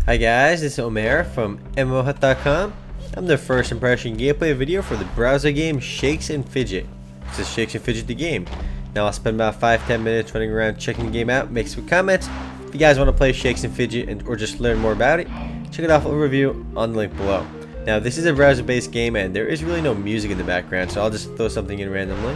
Hi guys, this is Omer from MMOHut.com. I'm the first impression gameplay video for the browser game Shakes and Fidget. This is Shakes and Fidget the game. Now I'll spend about 5-10 minutes running around checking the game out, make some comments. If you guys want to play Shakes and Fidget or just learn more about it, check it out for a review on the link below. Now this is a browser based game and there is really no music in the background, so I'll just throw something in randomly.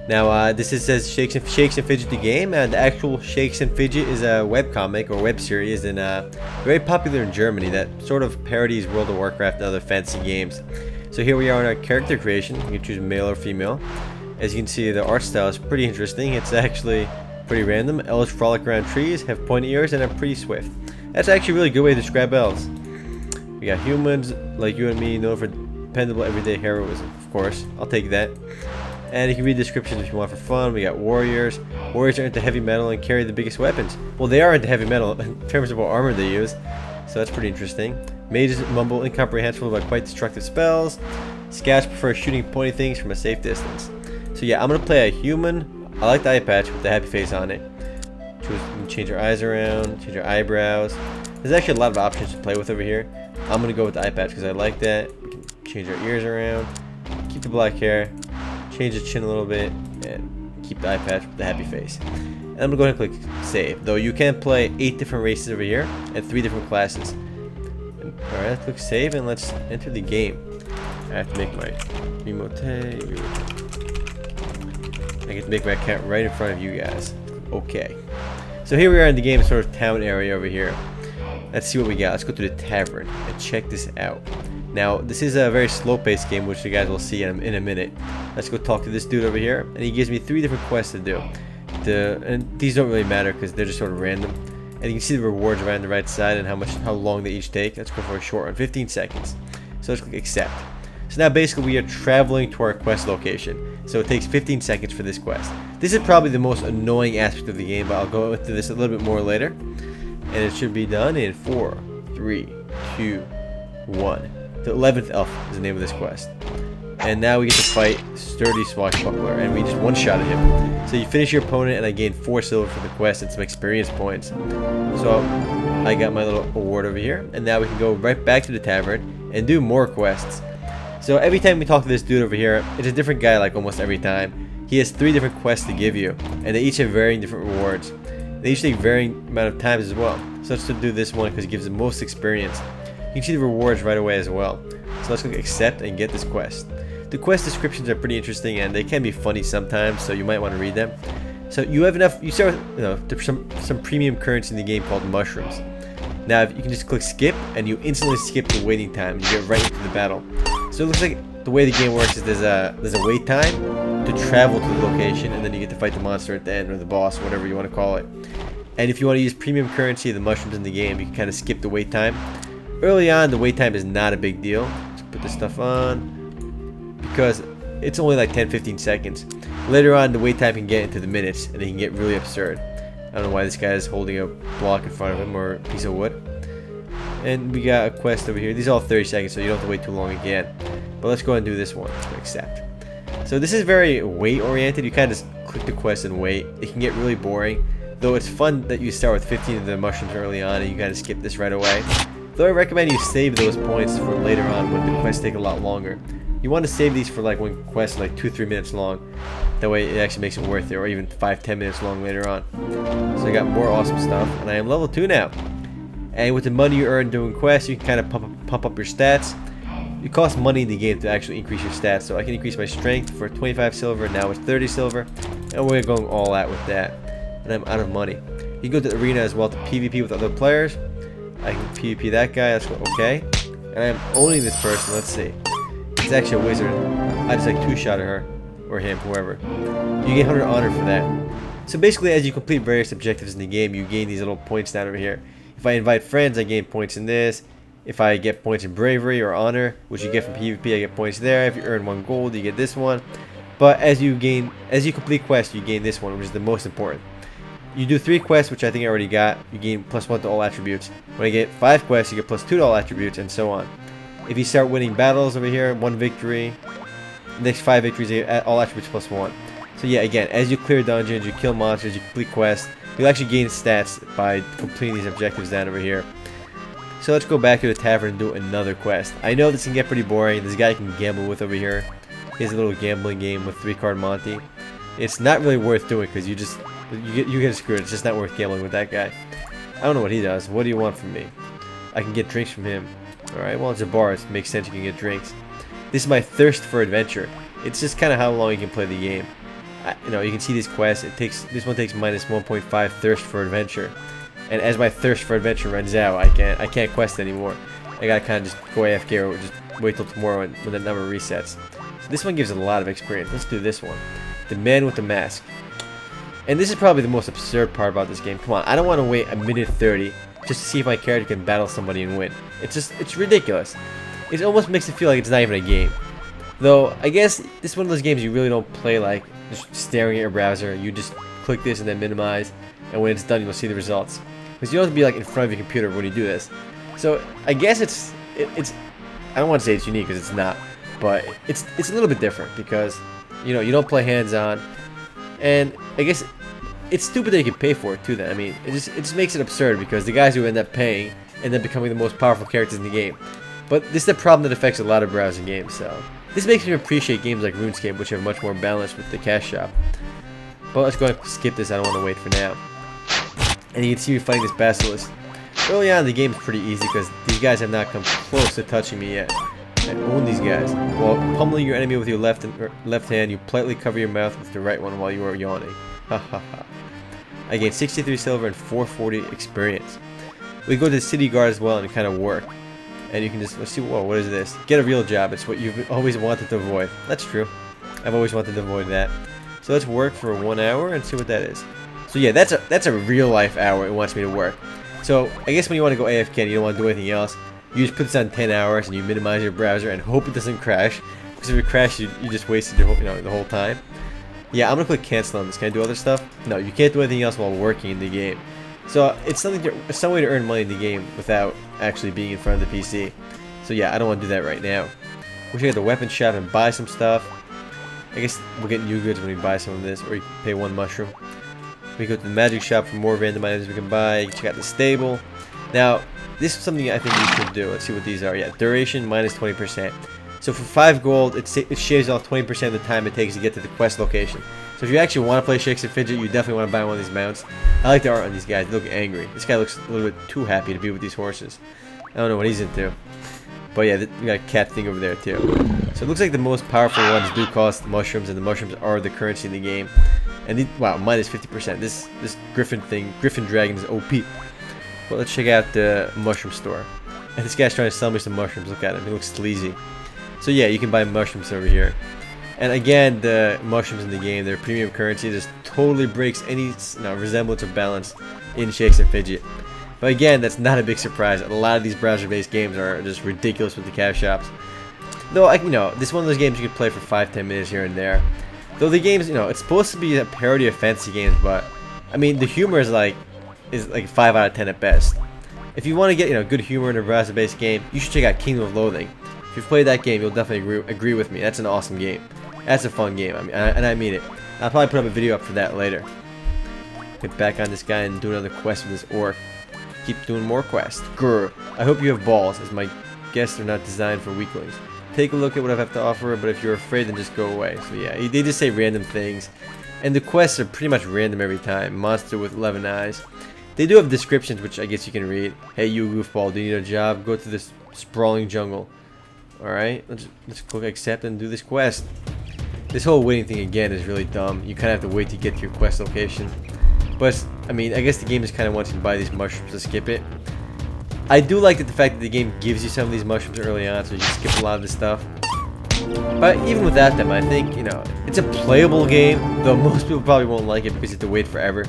Now this says Shakes and Fidget the game, and the actual Shakes and Fidget is a webcomic or web series and very popular in Germany that sort of parodies World of Warcraft and other fantasy games. So here we are in our character creation. You can choose male or female. As you can see, the art style is pretty interesting. It's actually pretty random. Elves frolic around trees, have pointy ears, and are pretty swift. That's actually a really good way to describe elves. We got humans like you and me, known for dependable everyday heroism. Of course, I'll take that. And you can read descriptions if you want for fun. We got warriors. Warriors are into heavy metal and carry the biggest weapons. Well, they are into heavy metal in terms of what armor they use, so that's pretty interesting. Mages mumble incomprehensible but quite destructive spells. Scouts prefer shooting pointy things from a safe distance. So yeah, I'm gonna play a human. I like the eye patch with the happy face on it. Change your eyes around, change your eyebrows. There's actually a lot of options to play with over here. I'm gonna go with the eye patch because I like that. We can change our ears around, keep the black hair, change the chin a little bit, and keep the eye patch with the happy face. And I'm gonna go ahead and click save. Though you can play 8 different races over here and 3 different classes. Alright, let's click save and let's enter the game. I have to make my remote. I get to make my account right in front of you guys. Okay. So here we are in the game, sort of town area over here. Let's see what we got. Let's go to the tavern and check this out. Now, this is a very slow-paced game, which you guys will see in a minute. Let's go talk to this dude over here, and he gives me 3 different quests to do. And these don't really matter because they're just sort of random. And you can see the rewards right on the right side and how long they each take. Let's go for a short one, 15 seconds. So let's click accept. So now basically we are traveling to our quest location. So it takes 15 seconds for this quest. This is probably the most annoying aspect of the game, but I'll go into this a little bit more later. And it should be done in 4, 3, 2, 1. The 11th elf is the name of this quest. And now we get to fight Sturdy Swashbuckler, and we just one-shot at him. So you finish your opponent, and I gain 4 silver for the quest and some experience points. So I got my little award over here, and now we can go right back to the tavern and do more quests. So every time we talk to this dude over here, it's a different guy like almost every time. He has 3 different quests to give you, and they each have varying different rewards. They each take varying amount of times as well. So let's do this one because it gives the most experience. You can see the rewards right away as well. So let's click accept and get this quest. The quest descriptions are pretty interesting and they can be funny sometimes, so you might want to read them. So you have enough. You start with some premium currency in the game called mushrooms. Now you can just click skip and you instantly skip the waiting time and you get right into the battle. So it looks like the way the game works is there's a wait time to travel to the location, and then you get to fight the monster at the end, or the boss, whatever you want to call it. And if you want to use premium currency, the mushrooms in the game, you can kind of skip the wait time. Early on, the wait time is not a big deal. Let's put this stuff on because it's only like 10-15 seconds. Later on, the wait time can get into the minutes, and it can get really absurd. I don't know why this guy is holding a block in front of him or a piece of wood. And we got a quest over here. These are all 30 seconds, so you don't have to wait too long again. But let's go ahead and do this one. Let's accept. So this is very wait-oriented. You kind of just click the quest and wait. It can get really boring. Though it's fun that you start with 15 of the mushrooms early on and you kind of skip this right away. Though I recommend you save those points for later on when the quests take a lot longer. You want to save these for like when quests are like 2-3 minutes long. That way it actually makes it worth it, or even 5-10 minutes long later on. So I got more awesome stuff, and I am level 2 now. And with the money you earn doing quests, you can kind of pump up your stats. It costs money in the game to actually increase your stats, so I can increase my strength for 25 silver, now it's 30 silver, and we're going all out with that. And I'm out of money. You can go to the arena as well to PvP with other players. I can PvP that guy, let's go, okay. And I'm owning this person, let's see. He's actually a wizard. I just like 2-shot her, or him, whoever. You get 100 honor for that. So basically, as you complete various objectives in the game, you gain these little points down over here. If I invite friends, I gain points in this. If I get points in bravery or honor, which you get from PvP, I get points there. If you earn 1 gold, you get this one. But as you complete quests, you gain this one, which is the most important. You do 3 quests, which I think I already got. You gain +1 to all attributes. When I get 5 quests, you get +2 to all attributes, and so on. If you start winning battles over here, 1 victory. Next 5 victories, you get all attributes +1. So yeah, again, as you clear dungeons, you kill monsters, you complete quests, you'll actually gain stats by completing these objectives down over here. So let's go back to the tavern and do another quest. I know this can get pretty boring. This guy can gamble with over here. He has a little gambling game with 3-card Monty. It's not really worth doing because you get screwed. It's just not worth gambling with that guy. I don't know what he does. What do you want from me? I can get drinks from him. Alright, well, it's a bar. It makes sense you can get drinks. This is my thirst for adventure. It's just kind of how long you can play the game. You know, you can see this quest. This one takes minus 1.5 thirst for adventure. And as my thirst for adventure runs out, I can't quest anymore. I gotta kind of just go AFK or just wait till tomorrow when the number resets. So this one gives a lot of experience. Let's do this one. The Man with the Mask. And this is probably the most absurd part about this game. Come on, I don't want to wait a minute 30 just to see if my character can battle somebody and win. It's ridiculous. It almost makes it feel like it's not even a game. Though, I guess this is one of those games you really don't play like just staring at your browser. You just click this and then minimize, and when it's done you'll see the results. Because you don't have to be like in front of your computer when you do this. So, I guess it's I don't want to say it's unique because it's not, but it's a little bit different because, you know, you don't play hands-on, and I guess it's stupid that you can pay for it too then. I mean, it just makes it absurd because the guys who end up paying end up becoming the most powerful characters in the game. But this is a problem that affects a lot of browser games, so this makes me appreciate games like RuneScape, which are much more balanced with the cash shop. But let's go ahead and skip this, I don't want to wait for now. And you can see me fighting this Basilisk. Early on the game is pretty easy because these guys have not come close to touching me yet. I own these guys. While pummeling your enemy with your left hand, you politely cover your mouth with the right one while you are yawning. Ha ha ha. I gained 63 silver and 440 experience. We go to the city guard as well and kind of work. And you can just, let's see, whoa, what is this? Get a real job. It's what you've always wanted to avoid. That's true. I've always wanted to avoid that. So let's work for 1 hour and see what that is. So yeah, that's a real life hour it wants me to work. So I guess when you want to go AFK and you don't want to do anything else, you just put this on 10 hours and you minimize your browser and hope it doesn't crash. Because if it crashes, you just wasted your whole, the whole time. Yeah, I'm gonna click cancel on this. Can I do other stuff? No, you can't do anything else while working in the game. So it's some way to earn money in the game without actually being in front of the PC. So yeah, I don't want to do that right now. We should get the weapon shop and buy some stuff. I guess we'll get new goods when we buy some of this, or you can pay 1 mushroom. We go to the magic shop for more random items we can buy. Check out the stable. Now, this is something I think we should do. Let's see what these are. Yeah, duration minus 20%. So for 5 gold, it shaves off 20% of the time it takes to get to the quest location. So if you actually want to play Shakes and Fidget, you definitely want to buy one of these mounts. I like the art on these guys. They look angry. This guy looks a little bit too happy to be with these horses. I don't know what he's into. But yeah, we got a cat thing over there too. So it looks like the most powerful ones do cost mushrooms, and the mushrooms are the currency in the game. And wow, minus 50%. This Griffin Dragon is OP. Well, let's check out the mushroom store. And this guy's trying to sell me some mushrooms. Look at him. He looks sleazy. So yeah, you can buy mushrooms over here. And again, the mushrooms in the game, they're premium currency. This totally breaks any resemblance of balance in Shakes and Fidget. But again, that's not a big surprise. A lot of these browser-based games are just ridiculous with the cash shops. Though, this is one of those games you can play for 5-10 minutes here and there. Though the games, it's supposed to be a parody of fantasy games, but I mean, the humor is like 5 out of 10 at best. If you want to get good humor in a browser-based game, you should check out Kingdom of Loathing. If you've played that game, you'll definitely agree with me. That's an awesome game. That's a fun game. I mean it. I'll probably put up a video up for that later. Get back on this guy and do another quest with this orc. Keep doing more quests. Grr. I hope you have balls, as my guests are not designed for weaklings. Take a look at what I have to offer, but if you're afraid, then just go away. So yeah, they just say random things. And the quests are pretty much random every time. Monster with 11 eyes. They do have descriptions, which I guess you can read. Hey, you goofball, do you need a job? Go to this sprawling jungle. Alright, let's click accept and do this quest. This whole waiting thing again is really dumb. You kind of have to wait to get to your quest location. But, I mean, I guess the game just kind of wants you to buy these mushrooms to skip it. I do like the fact that the game gives you some of these mushrooms early on, so you can skip a lot of this stuff. But even without them, I think, it's a playable game, though most people probably won't like it because you have to wait forever.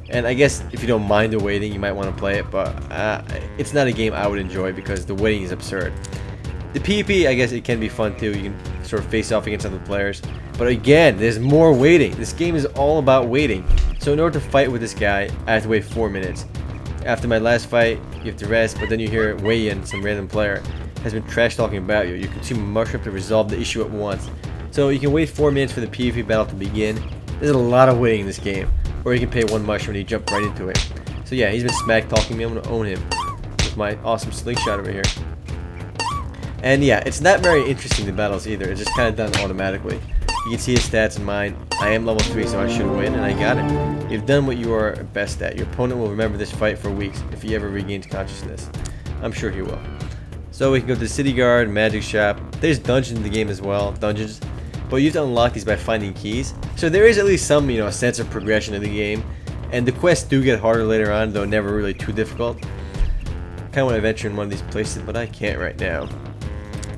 And I guess if you don't mind the waiting, you might want to play it, but it's not a game I would enjoy because the waiting is absurd. The PvP, I guess it can be fun too. You can sort of face off against other players. But again, there's more waiting. This game is all about waiting. So in order to fight with this guy, I have to wait 4 minutes. After my last fight, you have to rest, but then you hear Wei Yin, some random player, has been trash talking about you. You consume a mushroom to resolve the issue at once. So you can wait 4 minutes for the PvP battle to begin. There's a lot of waiting in this game. Or you can pay 1 mushroom and you jump right into it. So yeah, he's been smack talking me. I'm gonna own him. my awesome slingshot over here. And yeah, it's not very interesting, the battles either. It's just kind of done automatically. You can see his stats and mine. I am level 3, so I should win, and I got it. You've done what you are best at. Your opponent will remember this fight for weeks if he ever regains consciousness. I'm sure he will. So we can go to the City Guard, Magic Shop. There's dungeons in the game as well, dungeons. But you have to unlock these by finding keys. So there is at least some, sense of progression in the game. And the quests do get harder later on, though never really too difficult. Kind of want to venture in one of these places, but I can't right now.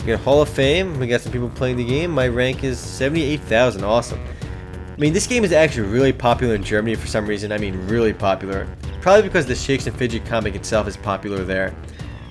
We got Hall of Fame. We got some people playing the game. My rank is 78,000. Awesome. I mean, this game is actually really popular in Germany for some reason. I mean, really popular. Probably because the Shakes and Fidget comic itself is popular there.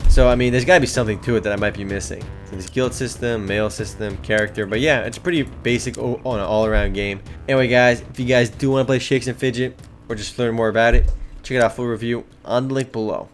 So, I mean, there's got to be something to it that I might be missing. So there's guild system, mail system, character. But yeah, it's a pretty basic on an all-around game. Anyway, guys, if you guys do want to play Shakes and Fidget or just learn more about it, check it out, full review on the link below.